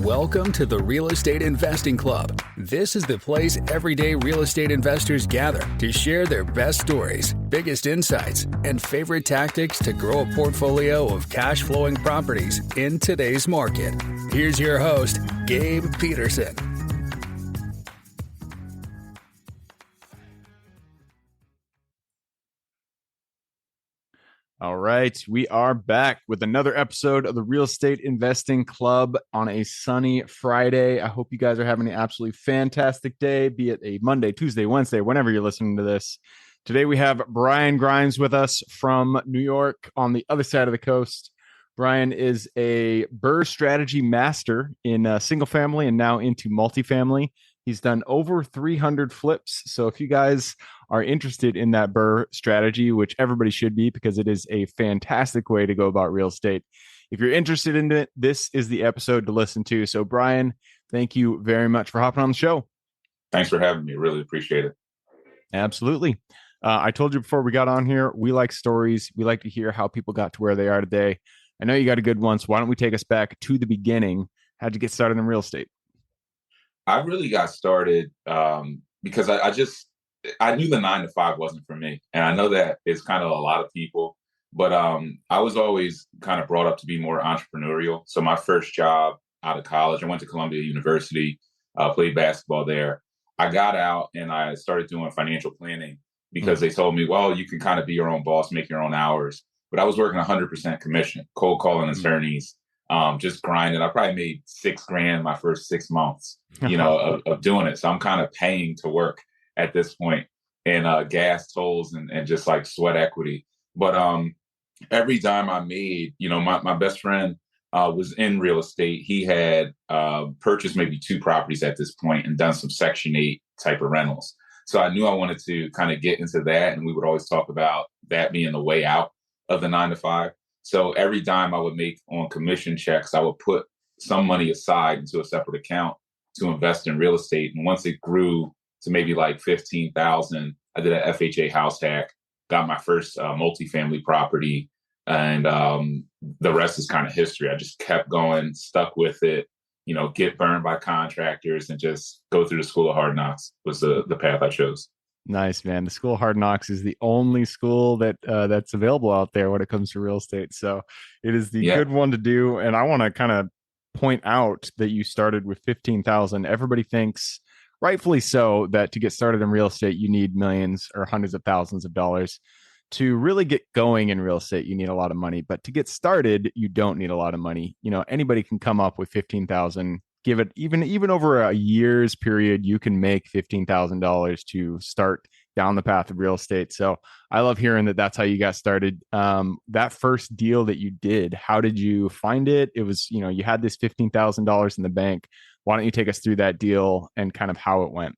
Welcome to the Real Estate Investing Club. This is the place everyday real estate investors gather to share their best stories, biggest insights, and favorite tactics to grow a portfolio of cash flowing properties in today's market. Here's your host, Gabe Peterson. All right, we are back with another episode of the Real Estate Investing Club on a sunny Friday. I hope you guys are having an absolutely fantastic day, be it a Monday, Tuesday, Wednesday, whenever you're listening to this. Today we have Brian Grimes with us from New York on the other side of the coast. Brian is a BRRRR strategy master in single family and now into multifamily. He's done over 300 flips. So if you guys are interested in that BRRRR strategy, which everybody should be because it is a fantastic way to go about real estate. If you're interested in it, this is the episode to listen to. So Brian, thank you very much for hopping on the show. Thanks for having me. Really appreciate it. Absolutely. I told you before we got on here, we like stories. We like to hear how people got to where they are today. I know you got a good one. So why don't we take us back to the beginning? How'd you get started in real estate? I really got started because I knew the 9 to 5 wasn't for me. And I know that it's kind of a lot of people, but I was always kind of brought up to be more entrepreneurial. So my first job out of college, I went to Columbia University, played basketball there. I got out and I started doing financial planning because they told me, well, you can kind of be your own boss, make your own hours. But I was working 100% commission, cold calling attorneys, just grinding. I probably made $6,000 my first 6 months, of doing it. So I'm kind of paying to work at this point, and gas tolls and just like sweat equity. But every dime I made, my best friend was in real estate. He had purchased maybe 2 properties at this point and done some Section 8 type of rentals. So I knew I wanted to kind of get into that. And we would always talk about that being the way out of the 9 to 5. So every dime I would make on commission checks, I would put some money aside into a separate account to invest in real estate. And once it grew to maybe like 15,000, I did an FHA house hack, got my first multifamily property, and the rest is kind of history. I just kept going, stuck with it, get burned by contractors and just go through the school of hard knocks was the path I chose. Nice, man. The School of Hard Knocks is the only school that that's available out there when it comes to real estate. So it is the good one to do. And I want to kind of point out that you started with 15,000. Everybody thinks, rightfully so, that to get started in real estate, you need millions or hundreds of thousands of dollars. To really get going in real estate, you need a lot of money. But to get started, you don't need a lot of money. Anybody can come up with 15,000. Give it even over a year's period, you can make $15,000 to start down the path of real estate. So I love hearing that that's how you got started. That first deal that you did, how did you find it? It was, you had this $15,000 in the bank. Why don't you take us through that deal and kind of how it went?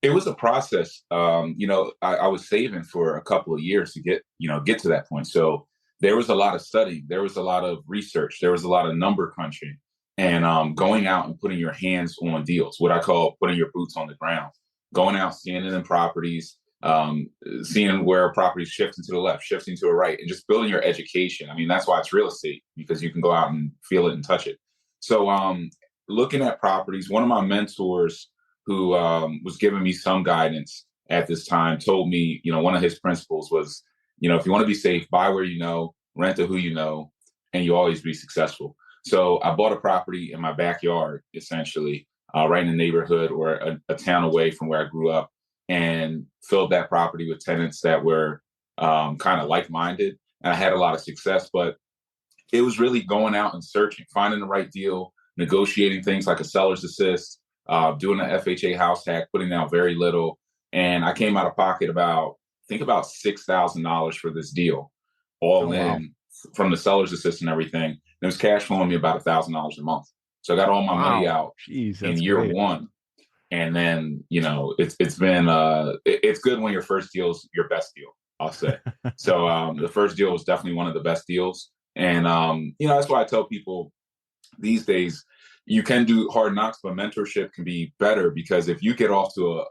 It was a process. I was saving for a couple of years to get to that point. So there was a lot of studying. There was a lot of research. There was a lot of number crunching. And going out and putting your hands on deals, what I call putting your boots on the ground, going out, standing in properties, seeing where a property is shifting to the left, shifting to the right, and just building your education. I mean, that's why it's real estate, because you can go out and feel it and touch it. So looking at properties, one of my mentors who was giving me some guidance at this time told me, one of his principles was, if you want to be safe, buy where you know, rent to who you know, and you always be successful. So I bought a property in my backyard, essentially, right in the neighborhood or a town away from where I grew up, and filled that property with tenants that were kind of like-minded. And I had a lot of success, but it was really going out and searching, finding the right deal, negotiating things like a seller's assist, doing an FHA house hack, putting down very little. And I came out of pocket about $6,000 for this deal, all in from the seller's assist and everything. It was cash flowing me about $1,000 a month. So I got all my money out in year one. And then, it's been, it's good when your first deal is your best deal, I'll say. So the first deal was definitely one of the best deals. And, that's why I tell people these days, you can do hard knocks, but mentorship can be better, because if you get off to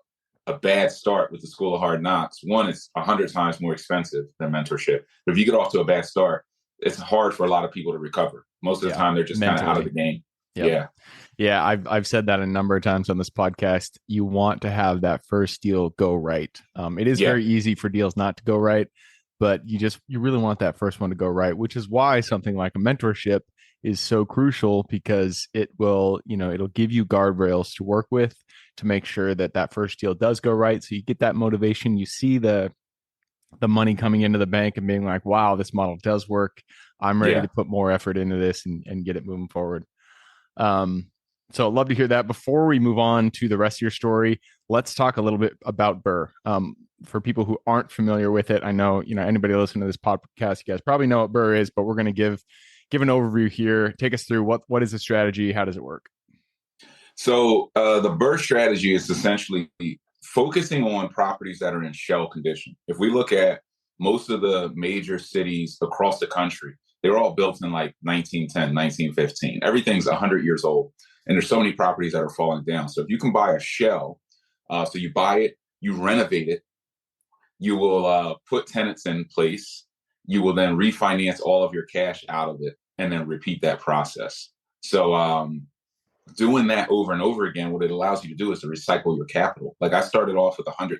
a bad start with the School of Hard Knocks, one, it's 100 times more expensive than mentorship. But if you get off to a bad start, it's hard for a lot of people to recover. Most of the time, they're just kind of out of the game. Yep. Yeah. Yeah, I've said that a number of times on this podcast. You want to have that first deal go right. It is Yeah. very easy for deals not to go right, but you really want that first one to go right, which is why something like a mentorship is so crucial, because it will, it'll give you guardrails to work with to make sure that that first deal does go right. So you get that motivation, you see the money coming into the bank and being like, wow, this model does work. I'm ready Yeah. to put more effort into this and get it moving forward. Um, so I'd love to hear that. Before we move on to the rest of your story, let's talk a little bit about Burr. For people who aren't familiar with it, I know, anybody listening to this podcast, you guys probably know what Burr is, but we're going to give an overview here. Take us through what is the strategy? How does it work? So the Burr strategy is essentially focusing on properties that are in shell condition. If we look at most of the major cities across the country, they were all built in like 1910, 1915. Everything's 100 years old. And there's so many properties that are falling down. So if you can buy a shell, so you buy it, you renovate it, you will put tenants in place, you will then refinance all of your cash out of it, and then repeat that process. So doing that over and over again, what it allows you to do is to recycle your capital. Like I started off with $100,000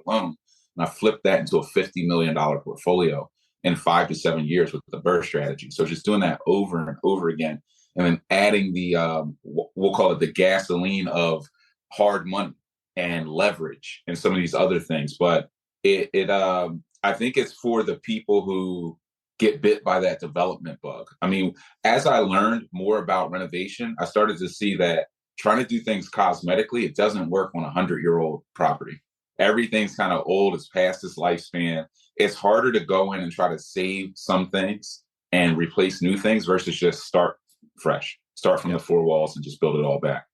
loan, and I flipped that into a $50 million portfolio in 5 to 7 years with the Burr strategy. So just doing that over and over again, and then adding the we'll call it the gasoline of hard money and leverage and some of these other things. But I think it's for the people who get bit by that development bug. I mean, as I learned more about renovation, I started to see that trying to do things cosmetically, it doesn't work on a 100-year-old property. Everything's kind of old, it's past its lifespan. It's harder to go in and try to save some things and replace new things versus just start fresh, start from the four walls and just build it all back.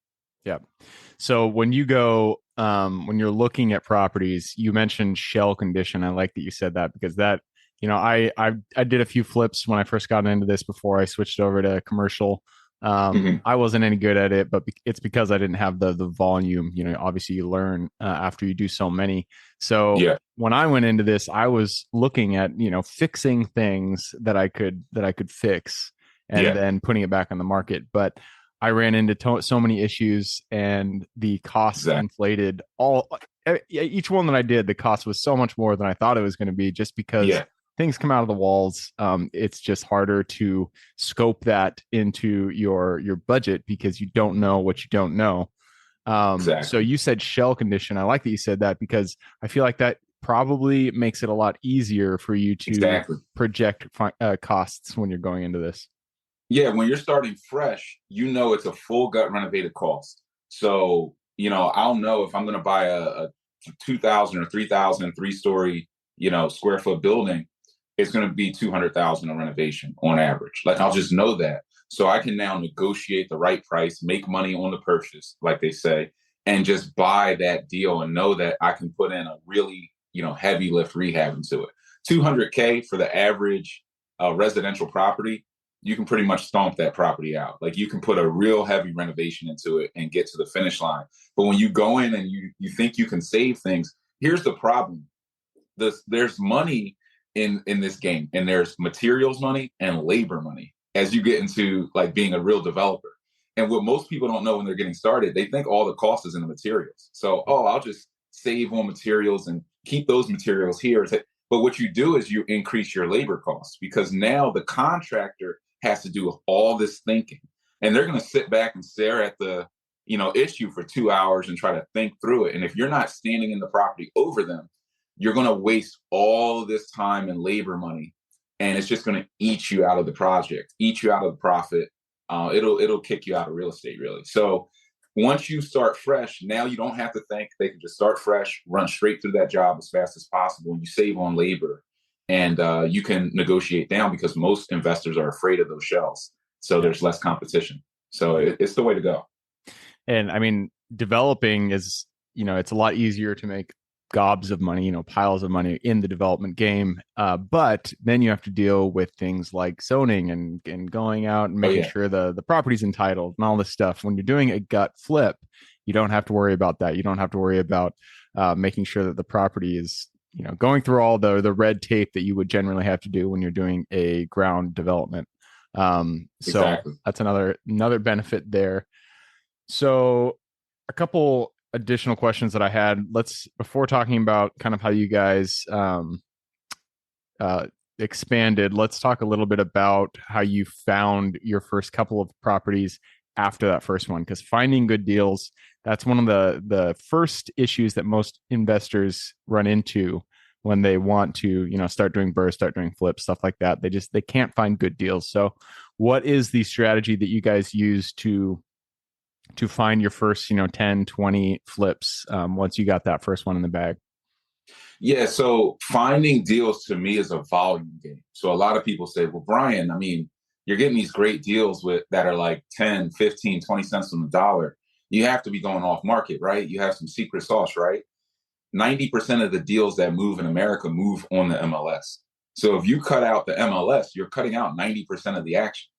Yeah. So when you go, when you're looking at properties, you mentioned shell condition. I like that you said that, because that, I did a few flips when I first got into this before I switched over to commercial. I wasn't any good at it, but it's because I didn't have the volume. Obviously you learn after you do so many. So when I went into this, I was looking at fixing things that I could fix, and then putting it back on the market. But I ran into so many issues, and the costs inflated. Each one that I did, the cost was so much more than I thought it was going to be, just because things come out of the walls. It's just harder to scope that into your budget, because you don't know what you don't know. So you said shell condition. I like that you said that, because I feel like that probably makes it a lot easier for you to project costs when you're going into this. Yeah, when you're starting fresh, it's a full gut renovated cost. So, I'll know if I'm going to buy a 2,000 or 3,000 3-story, square foot building, it's going to be 200,000 a renovation on average. Like I'll just know that. So I can now negotiate the right price, make money on the purchase, like they say, and just buy that deal and know that I can put in a really, heavy lift rehab into it. 200K for the average residential property, you can pretty much stomp that property out. Like you can put a real heavy renovation into it and get to the finish line. But when you go in and you think you can save things, here's the problem. There's money in this game, and there's materials money and labor money as you get into like being a real developer. And what most people don't know when they're getting started, they think all the cost is in the materials. So, I'll just save on materials and keep those materials here. But what you do is you increase your labor costs, because now the contractor has to do all this thinking, and they're going to sit back and stare at the issue for 2 hours and try to think through it. And if you're not standing in the property over them, you're going to waste all of this time and labor money, and it's just going to eat you out of the project, eat you out of the profit. It'll kick you out of real estate, really. So once you start fresh, now you don't have to think. They can just start fresh, run straight through that job as fast as possible, and you save on labor. And you can negotiate down, because most investors are afraid of those shells. So there's less competition. So it's the way to go. And I mean, developing is, it's a lot easier to make gobs of money, piles of money in the development game. But then you have to deal with things like zoning and going out and making sure the property's entitled and all this stuff. When you're doing a gut flip, you don't have to worry about that. You don't have to worry about making sure that the property is, going through all the red tape that you would generally have to do when you're doing a ground development. So Exactly. that's another benefit there. So a couple additional questions that I had. Before talking about kind of how you guys uh, expanded, let's talk a little bit about how you found your first couple of properties after that first one, because finding good deals, that's one of the first issues that most investors run into when they want to, start doing bursts, start doing flips, stuff like that. They can't find good deals. So what is the strategy that you guys use to find your first 10, 20 flips once you got that first one in the bag? Yeah, so finding deals to me is a volume game. So a lot of people say, well, Brian, I mean, you're getting these great deals that are like 10, 15, 20 cents on the dollar. You have to be going off market, right? You have some secret sauce, right? 90% of the deals that move in America move on the MLS. So if you cut out the MLS, you're cutting out 90% of the action.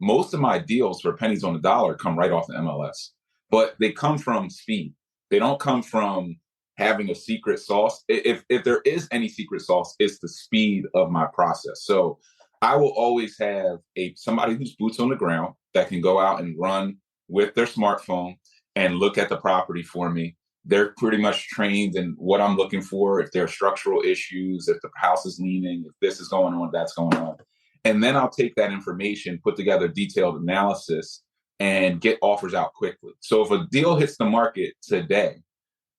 Most of my deals for pennies on the dollar come right off the MLS, but they come from speed. They don't come from having a secret sauce. If there is any secret sauce, it's the speed of my process. So I will always have somebody who's boots on the ground that can go out and run with their smartphone and look at the property for me. They're pretty much trained in what I'm looking for, if there are structural issues, if the house is leaning, if this is going on, that's going on. And then I'll take that information, put together detailed analysis, and get offers out quickly. So if a deal hits the market today,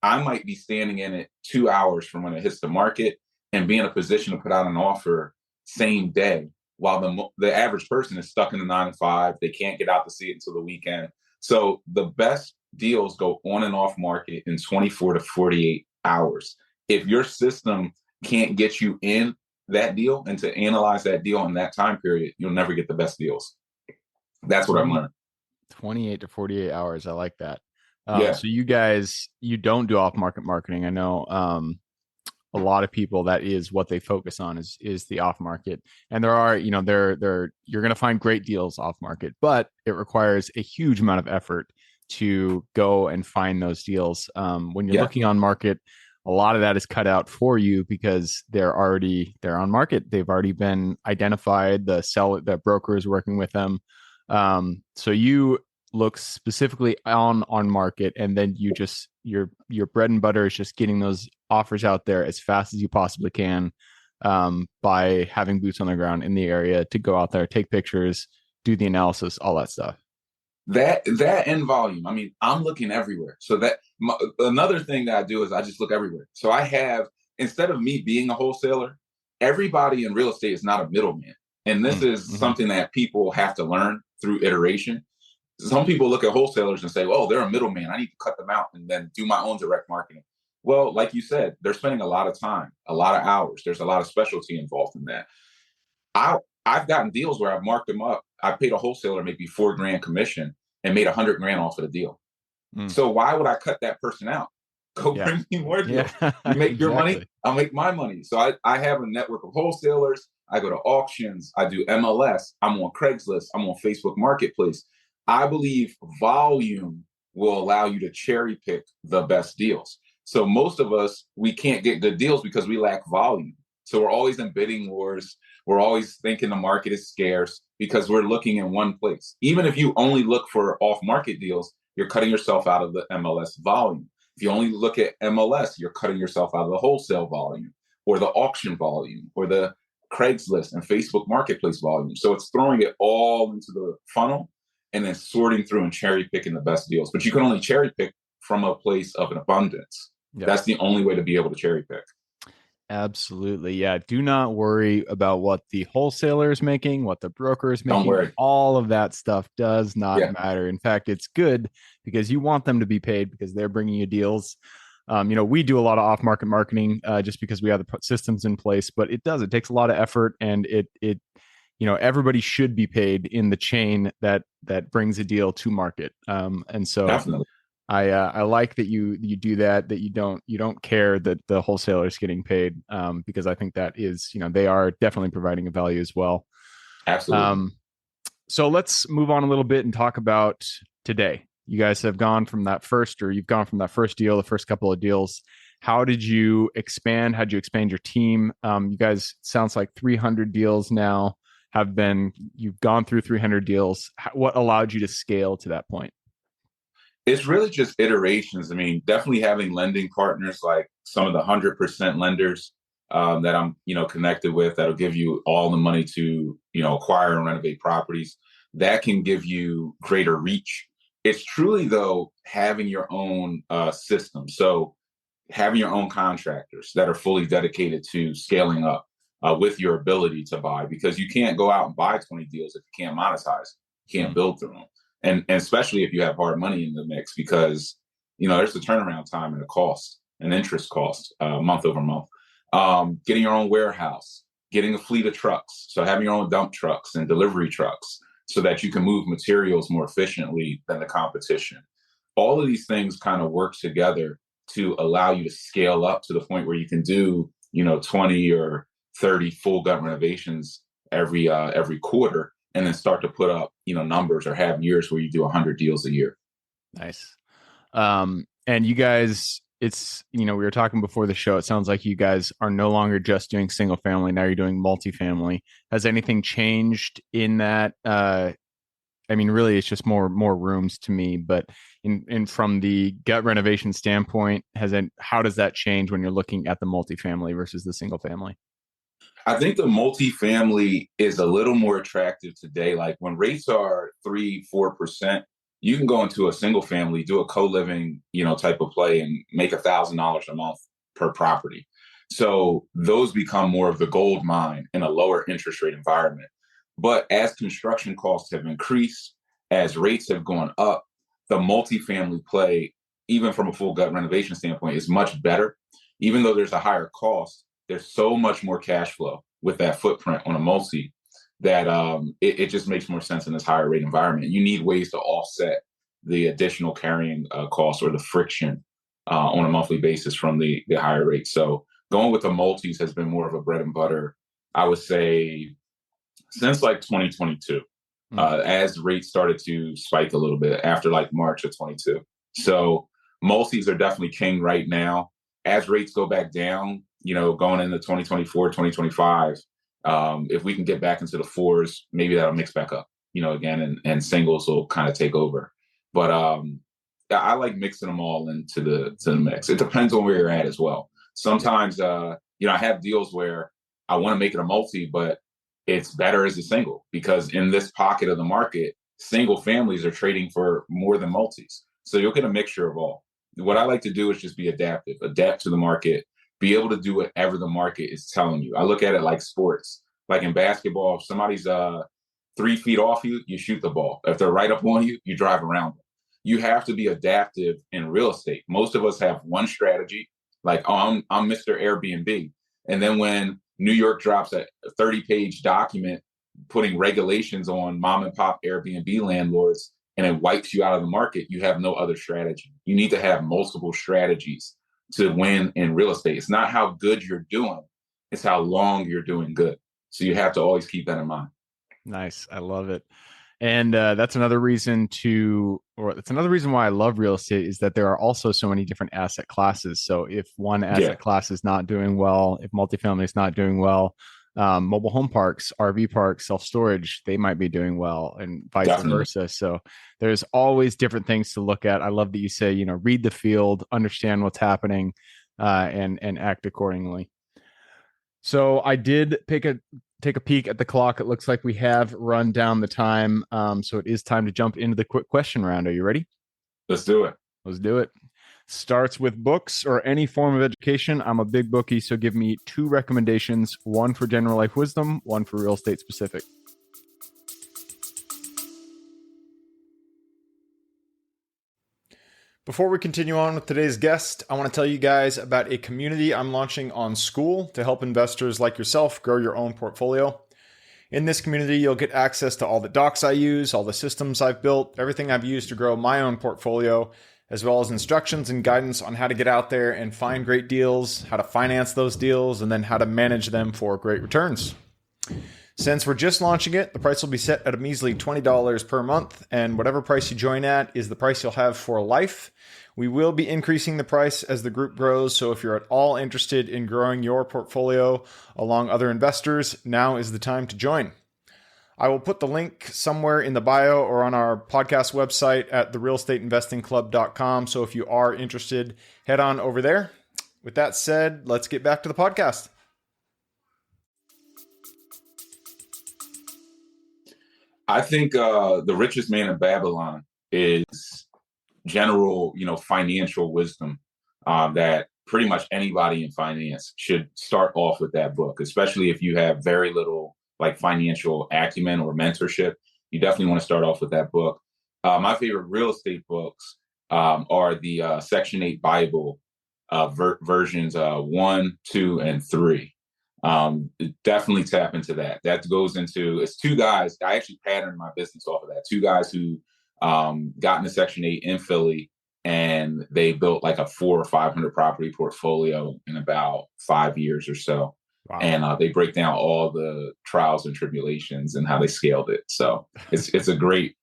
I might be standing in it 2 hours from when it hits the market and be in a position to put out an offer same day, while the average person is stuck in the 9 to 5. They can't get out to see it until the weekend. So the best deals go on and off market in 24 to 48 hours. If your system can't get you in that deal and to analyze that deal in that time period, you'll never get the best deals. That's what I've learned. 28 to 48 hours. I like that. Yeah. So you guys, you don't do off market marketing. I know a lot of people, that is what they focus on is the off market. And there are, you're going to find great deals off market, but it requires a huge amount of effort to go and find those deals. When you're looking on market, a lot of that is cut out for you because they're on market. They've already been identified. The broker is working with them. So you look specifically on market, and then you just your bread and butter is just getting those offers out there as fast as you possibly can, by having boots on the ground in the area to go out there, take pictures, do the analysis, all that stuff. That in volume. I mean, I'm looking everywhere. So another thing that I do is I just look everywhere. So I have, instead of me being a wholesaler, everybody in real estate is not a middleman. And this is something that people have to learn through iteration. Some people look at wholesalers and say, oh, they're a middleman. I need to cut them out and then do my own direct marketing. Well, like you said, they're spending a lot of time, a lot of hours. There's a lot of specialty involved in that. I've gotten deals where I've marked them up. I paid a wholesaler maybe $4,000 commission and made $100,000 off of the deal. So why would I cut that person out? Go bring me more deals. You make your money, I'll make my money. So I have a network of wholesalers. I go to auctions. I do MLS. I'm on Craigslist. I'm on Facebook Marketplace. I believe volume will allow you to cherry pick the best deals. So most of us, we can't get good deals because we lack volume. So we're always in bidding wars. We're always thinking the market is scarce because we're looking in one place. Even if you only look for off-market deals, you're cutting yourself out of the MLS volume. If you only look at MLS, you're cutting yourself out of the wholesale volume or the auction volume or the Craigslist and Facebook Marketplace volume. So it's throwing it all into the funnel and then sorting through and cherry picking the best deals. But you can only cherry pick from a place of an abundance. Yep. That's the only way to be able to cherry pick. Absolutely. Yeah. Do not worry about what the wholesaler is making, what the broker is making. Don't worry. All of that stuff does not matter. In fact, it's good because you want them to be paid because they're bringing you deals. We do a lot of off-market marketing just because we have the systems in place, but it takes a lot of effort, and everybody should be paid in the chain that brings a deal to market. And so definitely. I like that you do that you don't care that the wholesaler is getting paid, because I think that is, they are definitely providing a value as well. Absolutely. So let's move on a little bit and talk about today. You guys have gone from that you've gone from that first deal, the first couple of deals. How did you expand? How did you expand your team? You guys, sounds like 300 deals now. you've gone through 300 deals. What allowed you to scale to that point? It's really just iterations. I mean, definitely having lending partners like some of the 100% lenders that I'm, connected with that'll give you all the money to, acquire and renovate properties. That can give you greater reach. It's truly, though, having your own system. So having your own contractors that are fully dedicated to scaling up with your ability to buy, because you can't go out and buy 20 deals if you can't monetize, you can't build through them. And especially if you have hard money in the mix, because, there's a turnaround time and a cost, an interest cost month over month. Getting your own warehouse, getting a fleet of trucks. So having your own dump trucks and delivery trucks so that you can move materials more efficiently than the competition. All of these things kind of work together to allow you to scale up to the point where you can do, 20 or 30 full gut renovations every quarter, and then start to put up, numbers, or have years where you do 100 deals a year. Nice. And you guys, it's, we were talking before the show, it sounds like you guys are no longer just doing single family. Now you're doing multifamily. Has anything changed in that? Really, it's just more rooms to me, but in from the gut renovation standpoint, how does that change when you're looking at the multifamily versus the single family? I think the multifamily is a little more attractive today. Like when rates are 3-4%, you can go into a single family, do a co-living, type of play, and make $1,000 a month per property. So those become more of the gold mine in a lower interest rate environment. But as construction costs have increased, as rates have gone up, the multifamily play, even from a full gut renovation standpoint, is much better. Even though there's a higher cost, there's so much more cash flow with that footprint on a multi that it just makes more sense in this higher rate environment. You need ways to offset the additional carrying costs or the friction on a monthly basis from the higher rates. So going with the multis has been more of a bread and butter, I would say, since like 2022, as rates started to spike a little bit after like March of 22. So multis are definitely king right now. As rates go back down, going into 2024, 2025, if we can get back into the fours, maybe that'll mix back up, again, and singles will kind of take over. But I like mixing them all into the mix. It depends on where you're at as well. Sometimes, I have deals where I want to make it a multi, but it's better as a single, because in this pocket of the market, single families are trading for more than multis. So you'll get a mixture of all. What I like to do is just be adaptive, adapt to the market, be able to do whatever the market is telling you. I look at it like sports. Like in basketball, if somebody's 3 feet off you, you shoot the ball. If they're right up on you, you drive around them. You have to be adaptive in real estate. Most of us have one strategy, like, oh, I'm Mr. Airbnb. And then when New York drops a 30-page document putting regulations on mom and pop Airbnb landlords, and it wipes you out of the market, you have no other strategy. You need to have multiple strategies to win in real estate. It's not how good you're doing, it's how long you're doing good. So you have to always keep that in mind. Nice. I love it. And that's another reason why I love real estate, is that there are also so many different asset classes. So if one asset class is not doing well, if multifamily is not doing well, mobile home parks, RV parks, self-storage, they might be doing well, and vice versa. So there's always different things to look at. I love that you say, read the field, understand what's happening, and act accordingly. So I did take a peek at the clock. It looks like we have run down the time. So it is time to jump into the quick question round. Are you ready? Let's do it. Let's do it. Starts with books or any form of education. I'm a big bookie, so give me 2 recommendations, one for general life wisdom, one for real estate specific. Before we continue on with today's guest, I want to tell you guys about a community I'm launching on School to help investors like yourself grow your own portfolio. In this community, you'll get access to all the docs I use, all the systems I've built, everything I've used to grow my own portfolio, as well as instructions and guidance on how to get out there and find great deals, how to finance those deals, and then how to manage them for great returns. Since we're just launching it, the price will be set at a measly $20 per month, and whatever price you join at is the price you'll have for life. We will be increasing the price as the group grows, so if you're at all interested in growing your portfolio along other investors, now is the time to join. I will put the link somewhere in the bio or on our podcast website at therealestateinvestingclub.com. So if you are interested, head on over there. With that said, let's get back to the podcast. I think the richest man in Babylon is general, financial wisdom that pretty much anybody in finance should start off with that book, especially if you have very little like financial acumen or mentorship. You definitely want to start off with that book. My favorite real estate books are the Section 8 Bible versions 1, 2, and 3. Definitely tap into that. That goes into, it's two guys. I actually patterned my business off of that. Two guys who got into Section 8 in Philly, and they built like a 400 or 500 property portfolio in about 5 years or so. Wow. And they break down all the trials and tribulations and how they scaled it. So it's a great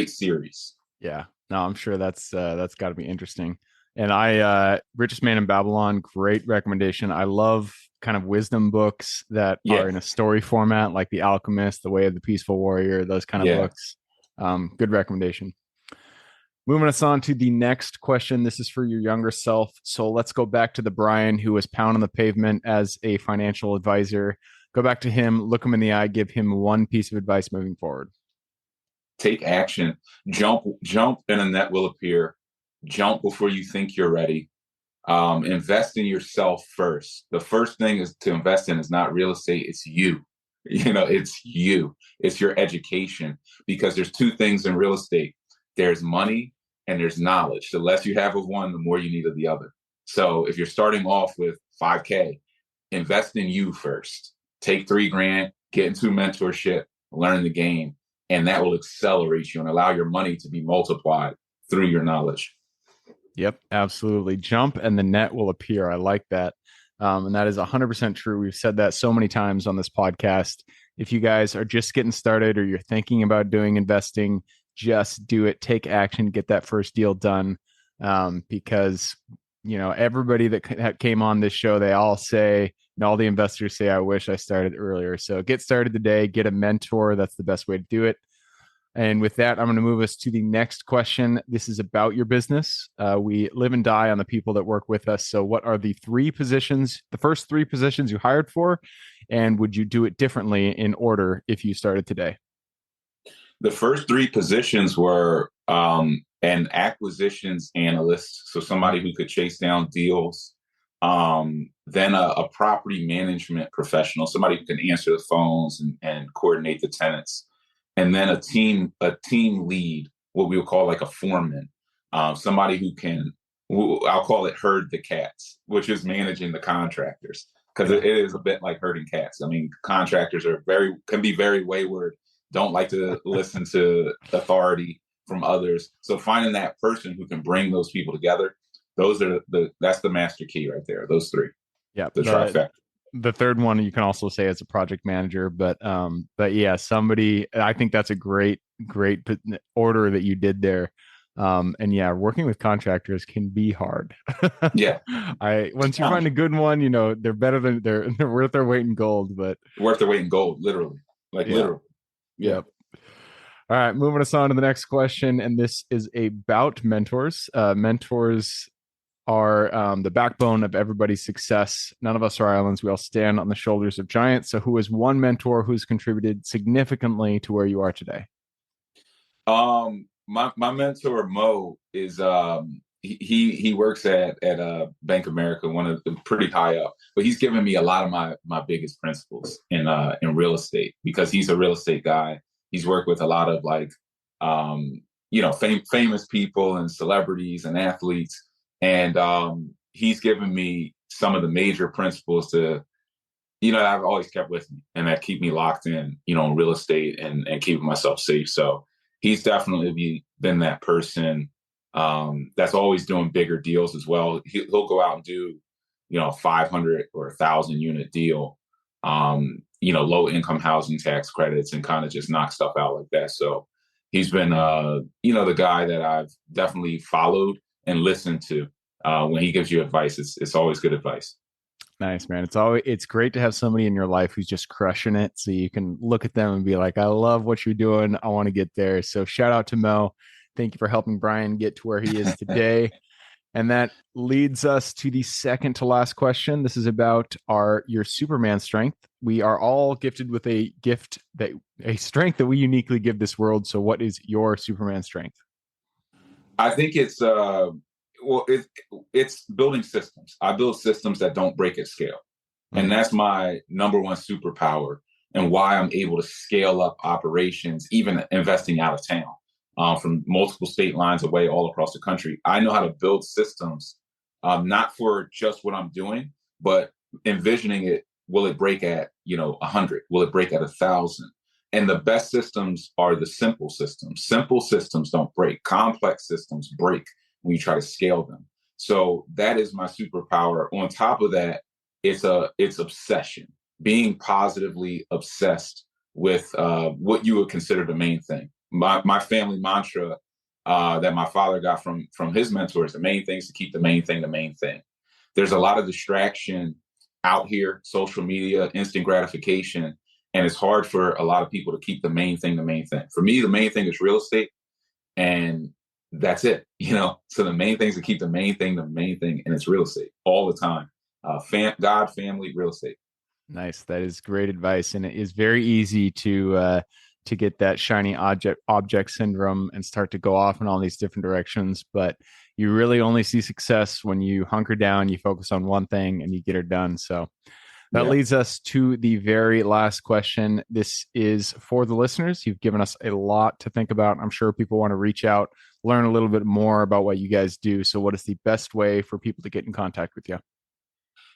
series. Yeah, no, I'm sure that's got to be interesting. And Richest Man in Babylon, great recommendation. I love kind of wisdom books that are in a story format, like The Alchemist, The Way of the Peaceful Warrior, those kind of books. Good recommendation. Moving us on to the next question. This is for your younger self. So let's go back to the Brian who was pounding the pavement as a financial advisor. Go back to him, look him in the eye, give him one piece of advice moving forward. Take action. Jump, and a net will appear. Jump before you think you're ready. Invest in yourself first. The first thing is to invest in is not real estate. It's you. It's you. It's your education, because there's two things in real estate. There's money and there's knowledge. The less you have of one, the more you need of the other. So if you're starting off with $5K, invest in you first. Take $3,000, get into mentorship, learn the game, and that will accelerate you and allow your money to be multiplied through your knowledge. Yep, absolutely. Jump and the net will appear. I like that. And that is 100% true. We've said that so many times on this podcast. If you guys are just getting started or you're thinking about doing investing, just do it. Take action. Get that first deal done. Because, everybody that came on this show, they all say, and all the investors say, I wish I started earlier. So get started today. Get a mentor. That's the best way to do it. And with that, I'm going to move us to the next question. This is about your business. We live and die on the people that work with us. So what are the first three positions you hired for? And would you do it differently in order if you started today? The first three positions were an acquisitions analyst. So somebody who could chase down deals. Then a property management professional, somebody who can answer the phones and coordinate the tenants. And then a team lead, what we would call like a foreman, somebody I'll call it herd the cats, which is managing the contractors, because it is a bit like herding cats. I mean, contractors can be very wayward, don't like to listen to authority from others. So finding that person who can bring those people together, that's the master key right there. Those three. Yeah, the trifecta. The third one you can also say as a project manager, but yeah, somebody. I think that's a great order that you did there. And yeah, working with contractors can be hard. Yeah. Once you find a good one, they're better than they're worth their weight in gold. But worth their weight in gold, literally, literally. Yep. All right, moving us on to the next question, and this is about mentors. Mentors are the backbone of everybody's success. None of us are islands. We all stand on the shoulders of giants. So who is one mentor who's contributed significantly to where you are today? My mentor, Mo, is he works at Bank of America, one of the pretty high up, but he's given me a lot of my biggest principles in real estate, because he's a real estate guy. He's worked with a lot of famous people and celebrities and athletes. And he's given me some of the major principles that I've always kept with me and that keep me locked in, in real estate and keeping myself safe. So he's definitely been that person that's always doing bigger deals as well. He'll go out and do, 500 or 1,000 unit deal, low income housing tax credits, and kind of just knock stuff out like that. So he's been, the guy that I've definitely followed and listen to when he gives you advice. It's always good advice. Nice, man. It's great to have somebody in your life who's just crushing it. So you can look at them and be like, I love what you're doing. I want to get there. So shout out to Mo. Thank you for helping Brian get to where he is today. And that leads us to the second to last question. This is about your Superman strength. We are all gifted with a strength that we uniquely give this world. So what is your Superman strength? I think it's it's building systems. I build systems that don't break at scale. And that's my number one superpower, and why I'm able to scale up operations, even investing out of town, from multiple state lines away all across the country. I know how to build systems, not for just what I'm doing, but envisioning it. Will it break at 100? Will it break at 1,000? And the best systems are the simple systems. Simple systems don't break. Complex systems break when you try to scale them. So that is my superpower. On top of that, it's obsession. Being positively obsessed with what you would consider the main thing. My family mantra that my father got from his mentors: the main thing is to keep the main thing the main thing. There's a lot of distraction out here, social media, instant gratification, and it's hard for a lot of people to keep the main thing the main thing. For me, the main thing is real estate, and that's it. So the main thing is to keep the main thing, and it's real estate all the time. God, family, real estate. Nice. That is great advice. And it is very easy to get that shiny object syndrome and start to go off in all these different directions. But you really only see success when you hunker down, you focus on one thing, and you get it done. So that leads us to the very last question. This is for the listeners. You've given us a lot to think about. I'm sure people want to reach out, learn a little bit more about what you guys do. So what is the best way for people to get in contact with you?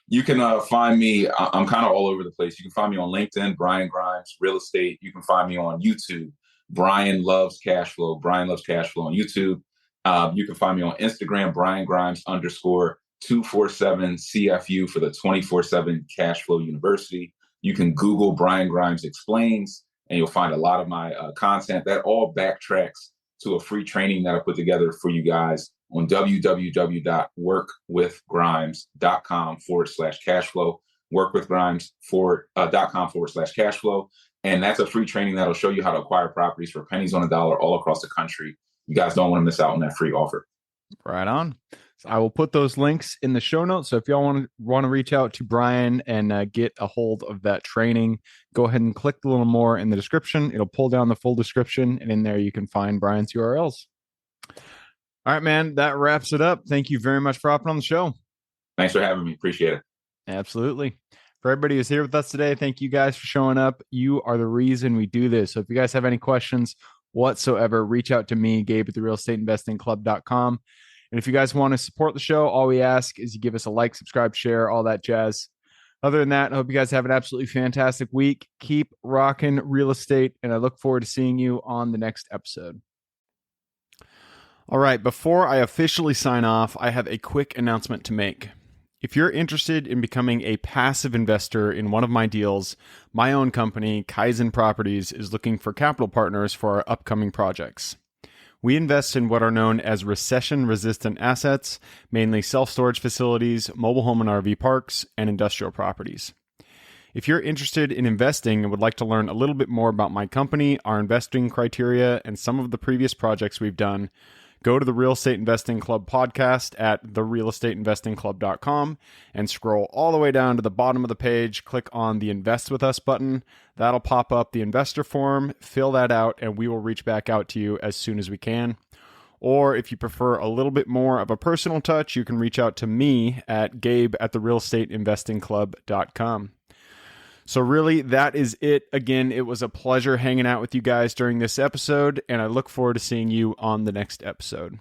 You can find me. I'm kind of all over the place. You can find me on LinkedIn, Brian Grimes Real Estate. You can find me on YouTube, Brian Loves Cash Flow. Brian Loves Cash Flow on YouTube. You can find me on Instagram, Brian Grimes _247 CFU for the 24/7 Cash Flow University. You can Google Brian Grimes Explains, and you'll find a lot of my content that all backtracks to a free training that I put together for you guys on www.workwithgrimes.com/cashflow, workwithgrimes.com/cashflow. And that's a free training that'll show you how to acquire properties for pennies on a dollar all across the country. You guys don't want to miss out on that free offer. Right on. So I will put those links in the show notes. So if y'all want to reach out to Brian and get a hold of that training, go ahead and click a little more in the description. It'll pull down the full description, and in there you can find Brian's URLs. All right, man, that wraps it up. Thank you very much for hopping on the show. Thanks for having me. Appreciate it. Absolutely. For everybody who's here with us today, thank you guys for showing up. You are the reason we do this. So if you guys have any questions whatsoever, reach out to me, Gabe at therealestateinvestingclub.com. And if you guys want to support the show, all we ask is you give us a like, subscribe, share, all that jazz. Other than that, I hope you guys have an absolutely fantastic week. Keep rocking real estate, and I look forward to seeing you on the next episode. All right, before I officially sign off, I have a quick announcement to make. If you're interested in becoming a passive investor in one of my deals, my own company, Kaizen Properties, is looking for capital partners for our upcoming projects. We invest in what are known as recession-resistant assets, mainly self-storage facilities, mobile home and RV parks, and industrial properties. If you're interested in investing and would like to learn a little bit more about my company, our investing criteria, and some of the previous projects we've done, go to the Real Estate Investing Club podcast at therealestateinvestingclub.com and scroll all the way down to the bottom of the page. Click on the Invest With Us button. That'll pop up the investor form. Fill that out, and we will reach back out to you as soon as we can. Or if you prefer a little bit more of a personal touch, you can reach out to me at Gabe at therealestateinvestingclub.com. So really, that is it. Again, it was a pleasure hanging out with you guys during this episode, and I look forward to seeing you on the next episode.